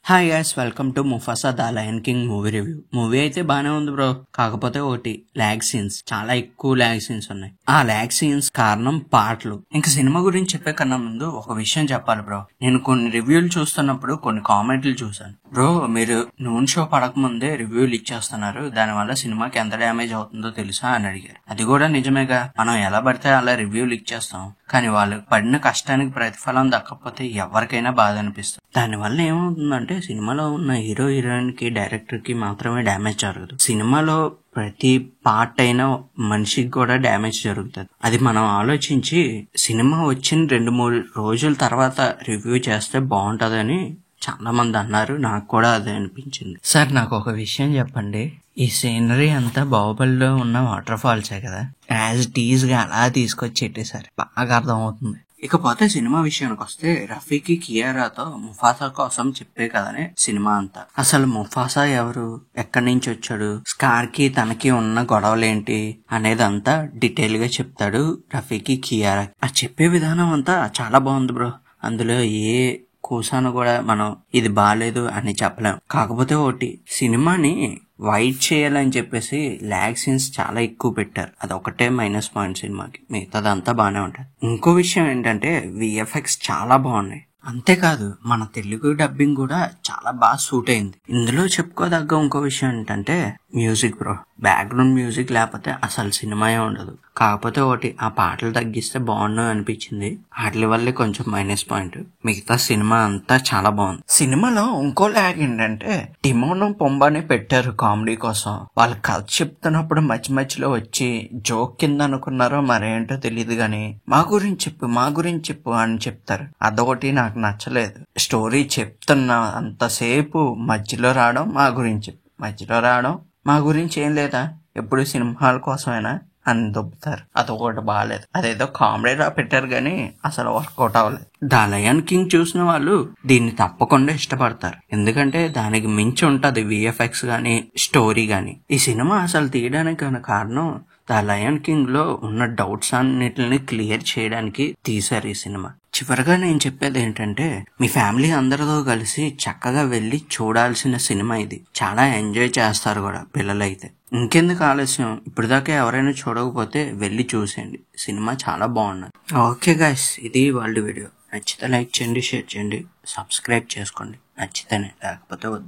Hi guys, welcome to Mufasa the lion king movie review. Movie అయితే బానే ఉంది bro. కాకపోతే ఒకటి ల్యాగ్ సీన్స్, చాలా ఎక్కువ ల్యాగ్ సీన్స్ ఉన్నాయి. ఆ ల్యాగ్ సీన్స్ కారణం పాటలు. ఇంకా సినిమా గురించి చెప్పే కన్నా ముందు ఒక విషయం చెప్పాలి బ్రో. నేను కొన్ని రివ్యూలు చూస్తున్నప్పుడు కొన్ని కామెంట్లు చూసాను. బ్రో, మీరు నూన్ షో పడక ముందే రివ్యూలు ఇచ్చేస్తున్నారు, దానివల్ల సినిమాకి ఎంత డ్యామేజ్ అవుతుందో తెలుసా అని అడిగారు. అది కూడా నిజమేగా, మనం ఎలా పడితే అలా రివ్యూలు ఇచ్చేస్తాం. కానీ వాళ్ళు పడిన కష్టానికి ప్రతిఫలం దక్కకపోతే ఎవరికైనా బాధ అనిపిస్తుంది. దానివల్ల ఏమవుతుందంటే సినిమాలో ఉన్న హీరో హీరోయిన్ కి డైరెక్టర్ కి మాత్రమే డ్యామేజ్ జరగదు, సినిమాలో ప్రతి పార్ట్ అయినా మనిషికి కూడా డ్యామేజ్ జరుగుతుంది. అది మనం ఆలోచించి సినిమా వచ్చిన 2-3 రోజుల తర్వాత రివ్యూ చేస్తే బాగుంటదని చాలా మంది అన్నారు. నాకు కూడా అదే అనిపించింది. సార్, నాకు ఒక విషయం చెప్పండి. ఈ సీనరీ అంతా బాహుబలిలో ఉన్న వాటర్ ఫాల్సే కదా, యాజ్ టీజ్ గా అలా తీసుకొచ్చి పెట్టేశారు. బాగా అర్థం అవుతుంది. ఇకపోతే సినిమా విషయానికి వస్తే, రఫీకి కియారాతో ముఫాసా కోసం చెప్పే కదనే సినిమా అంతా. అసలు ముఫాసా ఎవరు, ఎక్కడి నుంచి వచ్చాడు, స్కార్ కి తనకి ఉన్న గొడవలేంటి అనేదంతా డీటెయిల్ గా చెప్తాడు రఫీకి కియారా. ఆ చెప్పే విధానం అంతా చాలా బాగుంది బ్రో. అందులో ఏ కూసాను కూడా మనం ఇది బాగాలేదు అని చెప్పలేం. కాకపోతే ఒకటి, సినిమాని వైట్ చేయాలని చెప్పేసి ల్యాగ్ సీన్స్ చాలా ఎక్కువ పెట్టారు. అదొకటే మైనస్ పాయింట్ సినిమాకి. మిగతాదంతా బాగానే ఉంటుంది. ఇంకో విషయం ఏంటంటే విఎఫ్ఎక్స్ చాలా బాగున్నాయి. అంతేకాదు మన తెలుగు డబ్బింగ్ కూడా చాలా బాగా సూట్ అయింది. ఇందులో చెప్పుకోదగ్గ ఇంకో విషయం ఏంటంటే మ్యూజిక్ బ్రో. బ్యాక్గ్రౌండ్ మ్యూజిక్ లేకపోతే అసలు సినిమాయే ఉండదు. కాకపోతే ఒకటి, ఆ పాటలు తగ్గిస్తే బాగుండు అనిపించింది. వాటి వల్లే కొంచెం మైనస్ పాయింట్. మిగతా సినిమా అంతా చాలా బాగుంది. సినిమాలో ఇంకో ల్యాగ్ ఏంటంటే టిమోన్ పొంబాని పెట్టారు కామెడీ కోసం. వాళ్ళు కథ చెప్తున్నప్పుడు మధ్యలో వచ్చి జోక్ కింద అనుకున్నారో మరేంటో తెలియదు గాని మా గురించి చెప్పు అని చెప్తారు. అదొకటి నాకు నచ్చలేదు. స్టోరీ చెప్తున్నా అంతసేపు మధ్యలో రావడం మా గురించి ఏం లేదా, ఎప్పుడు సినిమాల కోసమైనా అని దొబ్బుతారు. అదొకటి బాగాలేదు. అదేదో కామెడీగా పెట్టారు గానీ అసలు వర్కౌట్ అవ్వలేదు. ద లయన్ కింగ్ చూసిన వాళ్ళు దీన్ని తప్పకుండా ఇష్టపడతారు, ఎందుకంటే దానికి మించి ఉంటది విఎఫ్ఎక్స్ గానీ స్టోరీ గానీ. ఈ సినిమా అసలు తీయడానికి కారణం ద లయన్ కింగ్ లో ఉన్న డౌట్స్ అన్నిటిని క్లియర్ చేయడానికి తీశారు ఈ సినిమా. చివరిగా నేను చెప్పేది ఏంటంటే, మీ ఫ్యామిలీ అందరితో కలిసి చక్కగా వెళ్ళి చూడాల్సిన సినిమా ఇది. చాలా ఎంజాయ్ చేస్తారు కూడా పిల్లలైతే. ఇంకెందుకు ఆలస్యం, ఇప్పుడు దాకా ఎవరైనా చూడకపోతే వెళ్ళి చూసేయండి. సినిమా చాలా బాగున్నది. ఓకే గైస్, ఇది వాళ్ళ వీడియో. నచ్చితే లైక్ చేయండి, షేర్ చేయండి, సబ్స్క్రైబ్ చేసుకోండి. నచ్చితేనే, లేకపోతే వద్దు.